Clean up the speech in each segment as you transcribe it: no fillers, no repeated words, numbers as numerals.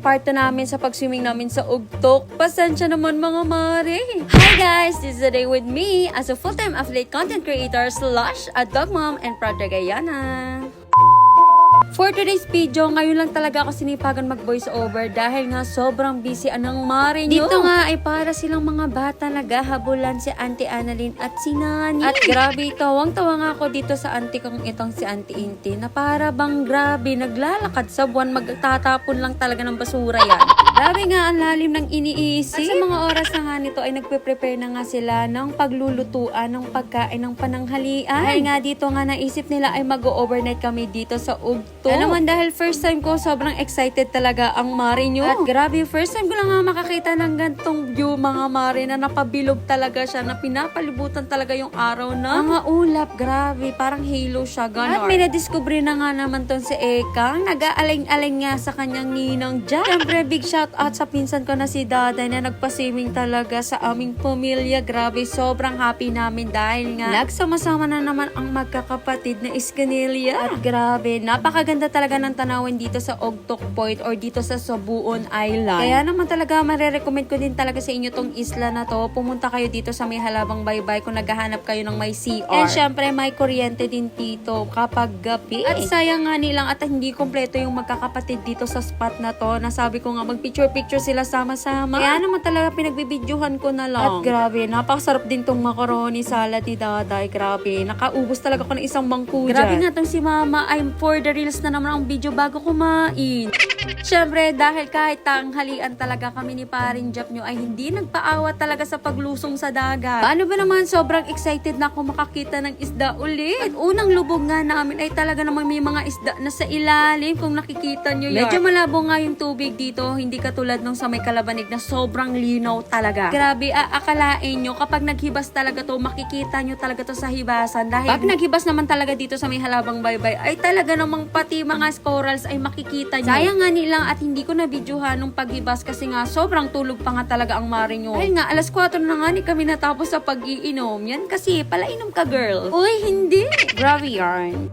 part 2 namin sa pag-swimming namin sa Ugtok. Pasensya naman mga mare. Hi guys! This is the day with me as a full-time affiliate content creator slash a dog mom and proud Gayana. For today's video, ngayon lang talaga ako sinipagan mag-voice over dahil nga sobrang busy anang mare nyo. Dito nga ay para silang mga bata naghahabulan si Auntie Annalyn at si Nani. At grabe, tawang-tawa nga ako dito sa auntie kong itong si Auntie Inti na para bang grabe, naglalakad sa buwan, magtatapon lang talaga ng basura yan. Grabe nga ang lalim ng iniisip. At sa mga oras na nga nito ay nagpe-prepare na nga sila ng paglulutuan ng pagkain ng pananghalian. Dahil nga dito nga naisip nila ay mag-overnight kami dito sa Ugtok. Alam mo, dahil first time ko, sobrang excited talaga ang mare nyo. At grabe, first time ko lang nga makakita ng gantong view mga mare na napabilog talaga siya, na pinapalibutan talaga yung araw na mga ulap. Grabe, parang halo siya, ganon. At may nadiscover na nga naman ton si Ekang, nag-aaling-aling nga sa kanyang ninang dyan. Siyempre, big shout out sa pinsan ko na si Daday na nagpasiming talaga sa aming pamilya. Grabe, sobrang happy namin dahil nga nagsama-sama na naman ang magkakapatid na Iskanilla. At grabe, napakaganda talaga ng tanawin dito sa Ugtok Point or dito sa Sabuon Island. Kaya naman talaga marirecommend ko din talaga sa inyo tong isla na to. Pumunta kayo dito sa may Halabang Baybay kung naghahanap kayo ng may CR. And syempre may kuryente din dito kapag gabi. At sayang nga nilang at hindi kompleto yung magkakapatid dito sa spot na to. Nasabi ko nga mag-picture-picture sila sama-sama. Kaya naman talaga pinagbibidyohan ko na lang. At grabe, napakasarap din tong macaroni salad ni Daday. Grabe, nakaubos talaga ko ng isang bangko dyan. Grabe nga tong si Mama, I'm for the reels na naman ang video bago kumain. Siyempre, dahil kahit tanghalian talaga kami ni Paring Jap nyo ay hindi nagpaawat talaga sa paglusong sa dagat. Paano ba naman, sobrang excited na ako makakita ng isda ulit. At unang lubog nga namin ay talaga naman may mga isda na sa ilalim kung nakikita nyo yan. Medyo malabo nga yung tubig dito, hindi katulad nung sa may Kalabanig na sobrang linaw talaga. Grabe, aakalain nyo kapag naghibas talaga to, makikita nyo talaga to sa hibasan. Dahil pag naghibas naman talaga dito sa may Halabang Baybay ay talaga namang pati mga corals ay makikita nyo. Sayang nga nilang at hindi ko na videohan nung paghibas kasi nga sobrang tulog pa nga talaga ang mare nyo. Dahil nga alas 4 na nga ni kami natapos sa pag-iinom. Yan kasi palainom ka girl. Uy, hindi. Grabe yarn.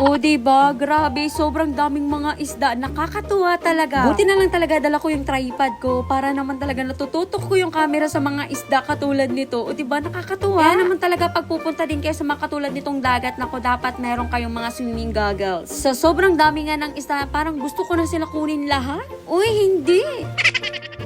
O, diba? Grabe, sobrang daming mga isda. Nakakatuwa talaga. Buti na lang talaga dala ko yung tripod ko para naman talaga natututok ko yung camera sa mga isda katulad nito. O, diba? Nakakatuwa. Kaya naman talaga pagpupunta din kayo sa mga katulad nitong dagat na ko, dapat meron kayong mga swimming goggles. Sa sobrang dami nga ng isda, parang gusto ko na sila kunin lahat. Uy, hindi.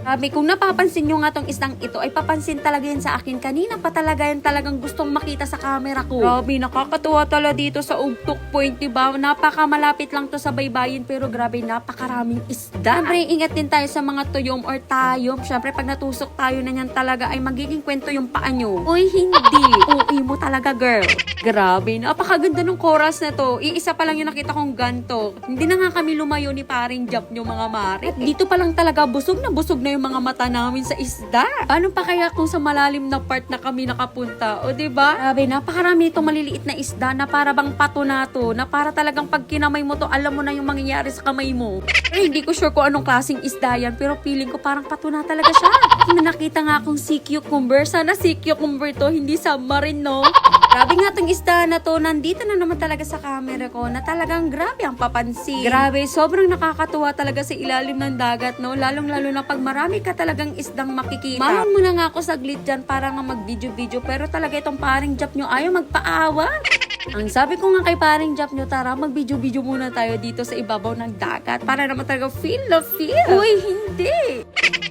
Sabi, kung napapansin nyo nga tong isdang ito, ay papansin talaga yan sa akin. Kanina pa talaga yan talagang gustong makita sa camera ko. Grabe, nakakatuwa talaga dito sa Ugtok Point, diba? Napakamalapit lang to sa baybayin, pero grabe, napakaraming isda. Siyempre, ingat din tayo sa mga tuyom or tayom. Siyempre, pag natusok tayo na yan talaga, ay magiging kwento yung paa nyo. Uy, hindi. Uwi mo talaga, girl. Grabe, napakaganda ng chorus na to. Iisa pa lang yung nakita kong ganto. Hindi na nga kami lumayo ni Paring Jap nyo mga mare. At dito pa lang talaga, busog na yung mga mata namin sa isda. Paano pa kaya kung sa malalim na part na kami nakapunta? O diba? Grabe, napakarami itong maliliit na isda na para bang pato na to, na para talagang pag kinamay mo to, alam mo na yung mangyayari sa kamay mo. Eh, hindi ko sure kung anong klaseng isda yan, pero feeling ko parang pato na talaga siya. May nakita nga akong sea cucumber. Sana sea cucumber to, hindi submarine, no? Grabe nga itong isda na to, nandito na naman talaga sa camera ko na talagang grabe ang papansin. Grabe, sobrang nakakatuwa talaga sa ilalim ng dagat, no? Lalong-lalo na pag marami ka talagang isdang makikita. Mahon mo na nga ako saglit dyan para nga mag-video-video, pero talaga itong Paring Jap nyo ayaw magpaawat. Ang sabi ko nga kay Paring Jap nyo, tara mag-video-video muna tayo dito sa ibabaw ng dagat para naman talaga feel the feel. Uy, hindi!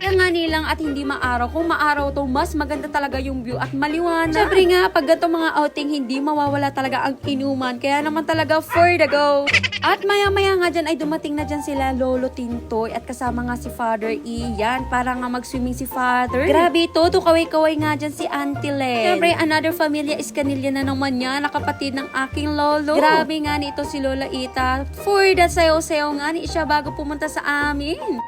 Kaya nga nilang at hindi maaraw. Kung maaraw to, mas maganda talaga yung view at maliwanag. Siyempre nga, pag ganito mga outing, hindi mawawala talaga ang inuman. Kaya naman talaga for the go. At maya-maya nga dyan ay dumating na dyan sila Lolo Tintoy at kasama nga si Father Ian para nga mag-swimming si Father. Grabe, todo kaway-kaway nga dyan si Auntie Len. Siyempre, another familia Iskanilla na naman niya, nakapatid ng aking lolo. Grabe nga nito si Lola Ita. For the sayo-sayo nga ni siya bago pumunta sa amin.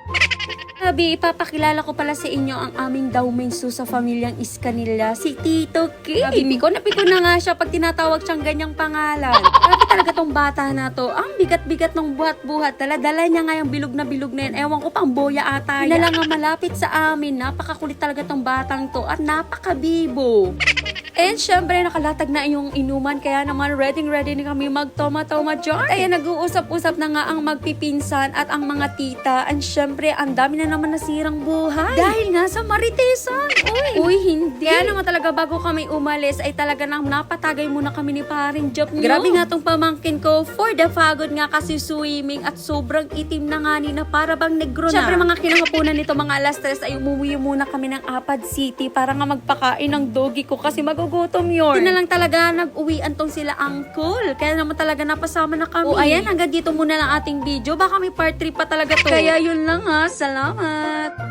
Sabi, ipapakilala ko pala sa inyo ang aming dawmensu sa familyang Iskanilla, si Tito K. Sabi, piko na nga siya pag tinatawag siyang ganyang pangalan. Grabe talaga tong bata na to. Ang bigat-bigat ng buhat-buhat. Dala niya nga yung bilog na yan. Ewan ko, pang boya ata yan. Nga malapit sa amin. Napakakulit talaga tong batang to at napakabibo. And syempre, nakalatag na yung inuman. Kaya naman, ready na kami magtoma-toma dyan. Kaya nag-uusap-usap na nga ang magpipinsan at ang mga tita. And syempre, ang dami na naman nasirang buhay. Dahil nga sa maritesan. Uy, hindi. Kaya naman talaga bago kami umalis, ay talaga nang napatagay muna kami ni paring Jop nyo. Grabe nga tong pamangkin ko. For the pagod nga kasi swimming at sobrang itim na nga ni na para bang negro na. Syempre, mga kinahaponan nito mga alas 3 ay umuwi muna kami ng Apad City para nga magpakain ng doggy ko kasi magugutom yun. Hindi na lang talaga nag-uwian tong sila uncle. Kaya naman talaga napasama na kami. O ayan, hanggang dito muna lang ating video. Baka may part 3 pa talaga to. Kaya yun lang ha. Salamat!